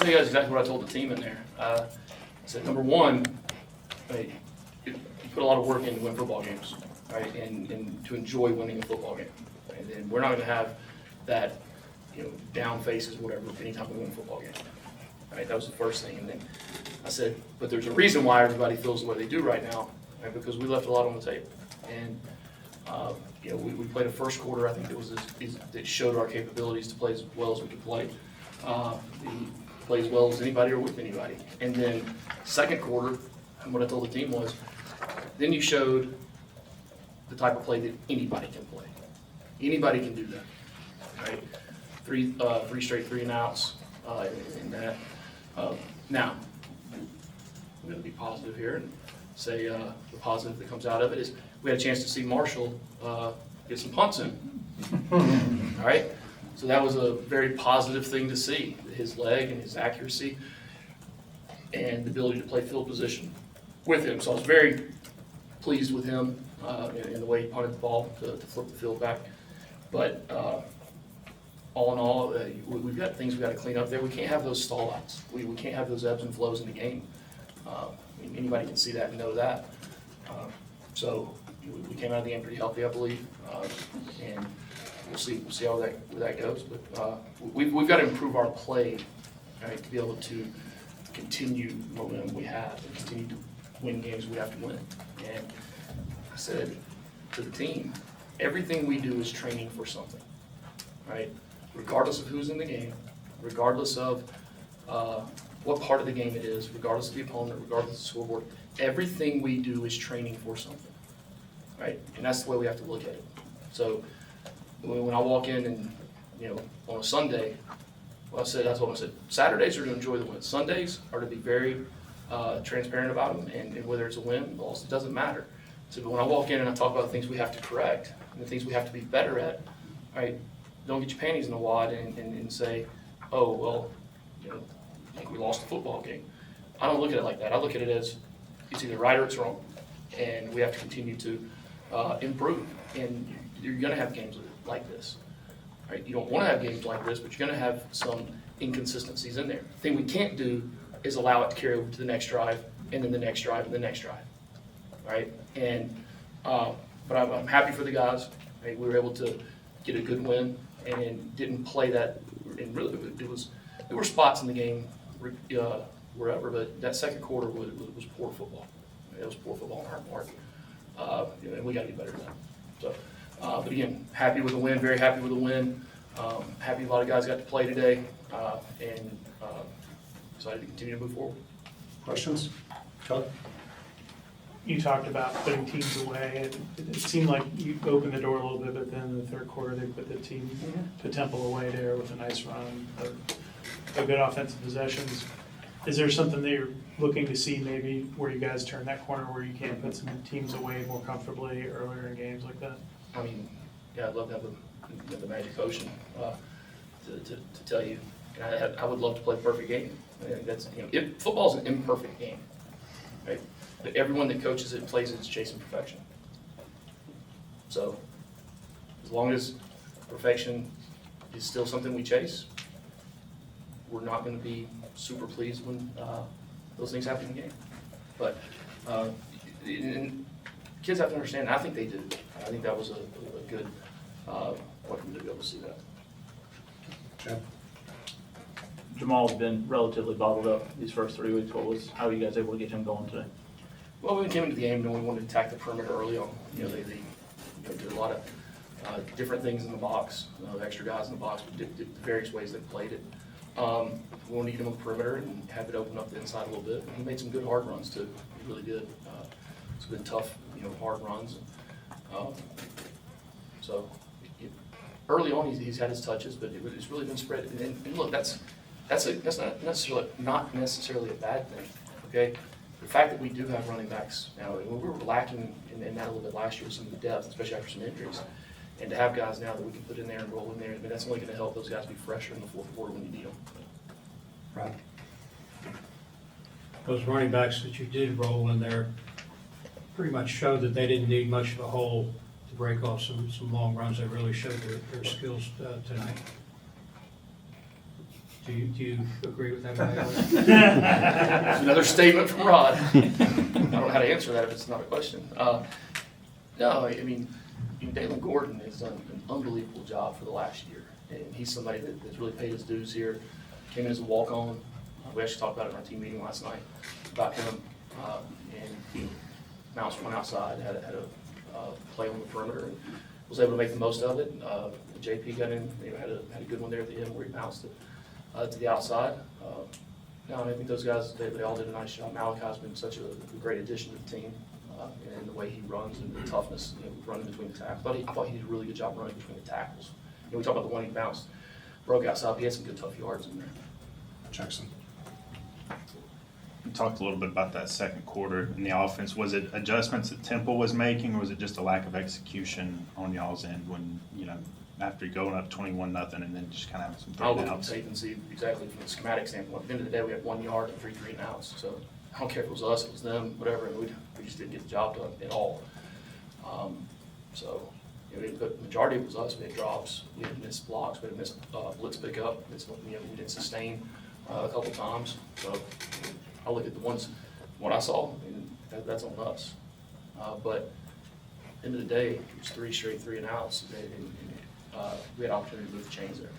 tell you guys exactly what I told the team in there. I said, number one, you put a lot of work in to win football games, right, and to enjoy winning a football game. Right? And we're not going to have that, down faces, whatever, anytime we win a football game. Right? That was the first thing. And then I said, but there's a reason why everybody feels the way they do right now, right? Because we left a lot on the table. And we played a first quarter. I think it showed our capabilities to play as well as we could play. Play as well as anybody or with anybody. And then second quarter, and what I told the team was, then you showed the type of play that anybody can play. Anybody can do that, right? Three straight 3-and-outs in that. Now, I'm going to be positive here and say the positive that comes out of it is we had a chance to see Marshall get some punts in. All right? So that was a very positive thing to see, his leg and his accuracy and the ability to play field position with him. So I was very pleased with him in the way he punted the ball to flip the field back. But all in all, we've got things we've got to clean up there. We can't have those stall outs. We can't have those ebbs and flows in the game. Anybody can see that and know that. So we came out of the game pretty healthy, I believe, and we'll see how where that goes. But we've got to improve our play, right, to be able to continue the momentum we have and continue to win games we have to win. And I said to the team, everything we do is training for something, right? Regardless of who's in the game, regardless of what part of the game it is, regardless of the opponent, regardless of the scoreboard, everything we do is training for something, right? And that's the way we have to look at it. So when I walk in and, on a Sunday, that's what I said. Saturdays are to enjoy the win. Sundays are to be very transparent about them, and whether it's a win, loss, it doesn't matter. So when I walk in and I talk about the things we have to correct and the things we have to be better at, right? Don't get your panties in a wad and say, oh, well, I think we lost the football game. I don't look at it like that. I look at it as it's either right or it's wrong, and we have to continue to improve. And you're going to have games like this, right? You don't want to have games like this, but you're going to have some inconsistencies in there. The thing we can't do is allow it to carry over to the next drive, and then the next drive, and the next drive, right? And but I'm happy for the guys. Right? We were able to get a good win and didn't play that. And really, there were spots in the game wherever, but that second quarter was poor football. It was poor football on our part, and we got to get better than that. So, but again, happy with the win. Very happy with the win. Happy a lot of guys got to play today, and excited to continue to move forward. Questions? Chuck? You talked about putting teams away, and it seemed like you opened the door a little bit, but then in the third quarter, they put the team to Temple away there with a nice run, a good offensive possessions. Is there something that you're looking to see maybe where you guys turn that corner where you can put some teams away more comfortably earlier in games like that? I mean, yeah, I'd love to have the magic potion to tell you. And I would love to play the perfect game. I think that's football's an imperfect game, right? But everyone that coaches it and plays it is chasing perfection. So as long as perfection is still something we chase, we're not going to be super pleased when those things happen in the game. But and kids have to understand, I think they do. I think that was a good point for them to be able to see that. Jeff? Jamal's been relatively bottled up these first 3 weeks. How are you guys able to get him going today? Well, we came into the game knowing we wanted to attack the perimeter early on. They did a lot of different things in the box, extra guys in the box, did various ways they played it. We wanted to get him on the perimeter and have it open up the inside a little bit. And he made some good hard runs too. He really did. It's been tough, hard runs. So early on, he's had his touches, but it's really been spread. And look, that's not necessarily a bad thing. Okay. The fact that we do have running backs now, and we were lacking in that a little bit last year with some of the depth, especially after some injuries, and to have guys now that we can put in there and roll in there, I mean, that's only going to help those guys be fresher in the fourth quarter when you need them. Right. Those running backs that you did roll in there pretty much showed that they didn't need much of a hole to break off some long runs. They really showed their skills tonight. Do you agree with that evaluation? There's another statement from Rod. I don't know how to answer that if it's not a question. No, I mean, Dalen Gordon has done an unbelievable job for the last year. And he's somebody that's really paid his dues here. Came in as a walk-on. We actually talked about it in our team meeting last night about him. And he bounced one outside, had a play on the perimeter, and was able to make the most of it. JP got in, had a good one there at the end where he bounced it to the outside. No, I think those guys, they all did a nice job. Malachi's been such a great addition to the team, and the way he runs and the toughness, running between the tackles. I thought he did a really good job running between the tackles. We talked about the one he bounced, broke outside, but he had some good tough yards in there. Jackson. You talked a little bit about that second quarter in the offense. Was it adjustments that Temple was making, or was it just a lack of execution on y'all's end when, after going up 21-0 and then just kind of having some I'll third look at downs? tape and see exactly from the schematic standpoint. At the end of the day, we had 1 yard and 3 and outs. So I don't care if it was us, it was them, whatever, and we just didn't get the job done at all. But majority of it was us. We had drops, we had missed blocks, we had missed blitz pickup. We didn't sustain a couple times. So I'll look at the ones, what I saw, and that's on us. But at the end of the day, it was 3 straight 3 and outs. We had opportunity to move the chains there.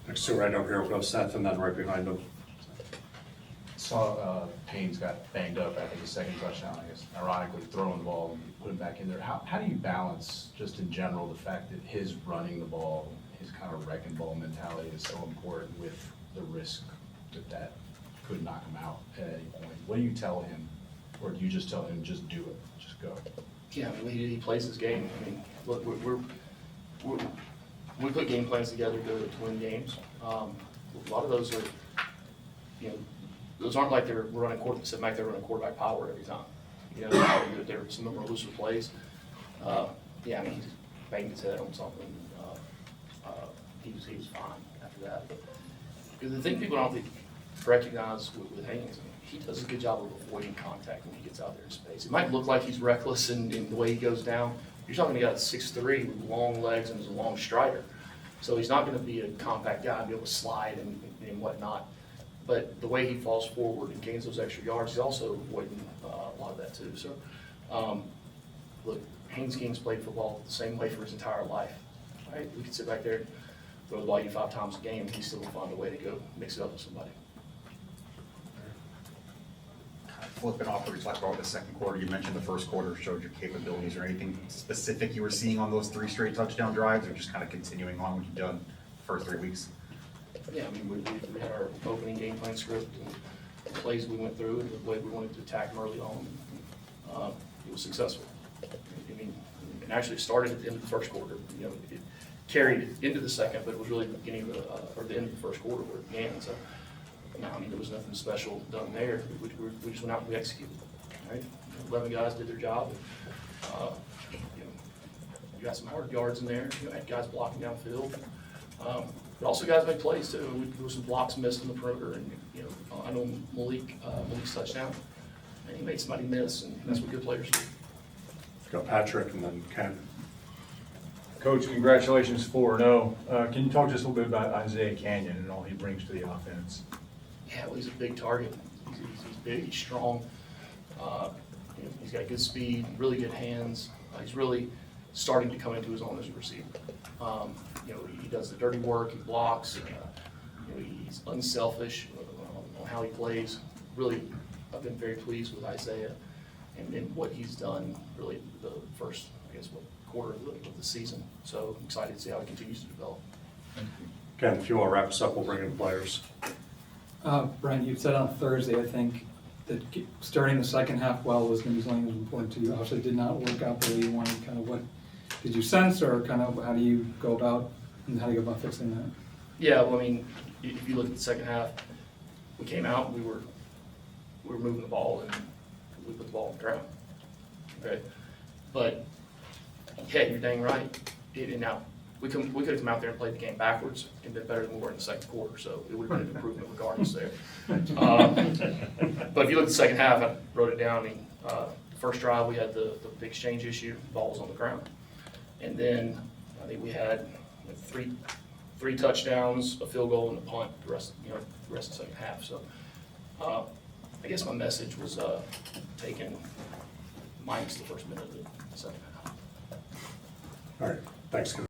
Next two right over here, we'll go Seth, and then right behind him. Saw Payne's got banged up after the second touchdown, I guess, ironically throwing the ball and put him back in there. How do you balance, just in general, the fact that his running the ball, his kind of wrecking ball mentality is so important with the risk that could knock him out at any point? What do you tell him, or do you just tell him, just do it, just go? Yeah, I mean, he plays his game. I mean, look, we put game plans together to win games. A lot of those are, those aren't like we're running sitting back there running quarterback power every time. Some of them are looser plays. I mean, he just banged his head on something. He was fine after that. But the thing people don't recognize with Haynes, I mean, he does a good job of avoiding contact when he gets out there in space. It might look like he's reckless in the way he goes down. You're talking about a 6'3" with long legs and is a long strider. So he's not going to be a compact guy and be able to slide and whatnot. But the way he falls forward and gains those extra yards, he's also avoiding a lot of that too. So, look, Haynes King's played football the same way for his entire life. Right? We could sit back there, throw the ball 85 times a game, and he still will find a way to go mix it up with somebody. Flipping off what we talked about the second quarter, you mentioned the first quarter showed your capabilities, or anything specific you were seeing on those 3 straight touchdown drives, or just kind of continuing on what you've done the first 3 weeks? Yeah, I mean, we had our opening game plan script and the plays we went through and the way we wanted to attack them early on. It was successful. I mean, it actually started at the end of the first quarter. It carried into the second, but it was really the beginning of the end of the first quarter where it began. So, I mean, there was nothing special done there. We just went out and we executed. Right? 11 guys did their job. You got some hard yards in there. You had guys blocking downfield. But also guys made plays too. There were some blocks missed in the perimeter, and I know Malik's touchdown, and he made somebody miss, and that's what good players do. Go Patrick, and then Ken. Coach, congratulations 4-0. Can you talk just a little bit about Isaiah Canyon and all he brings to the offense? Yeah, well, he's a big target. He's big, he's strong. He's got good speed, really good hands. He's really starting to come into his own as a receiver. He does the dirty work, he blocks, he's unselfish on how he plays. Really, I've been very pleased with Isaiah and what he's done really the first, quarter of the season. So I'm excited to see how he continues to develop. Ken, if you want to wrap us up, we'll bring in players. Brent, you said on Thursday, I think, that starting the second half well was going to be something that was important to you. Obviously, it did not work out the way you wanted. Kind of what did you sense, or kind of how do you go about fixing that? Yeah, well, I mean, if you look at the second half, we came out, we were moving the ball, and we put the ball on the ground. Okay, but yeah, you're dang right. Now we could have come out there and played the game backwards and been better than we were in the second quarter, so it would have been an improvement regardless there. But if you look at the second half, I wrote it down. I mean, the first drive we had the exchange issue, the ball was on the ground, and then I think we had 3 touchdowns, a field goal, and a punt, the rest of the second half. So I guess my message was taken minus the first minute of the second half. All right, thanks, coach.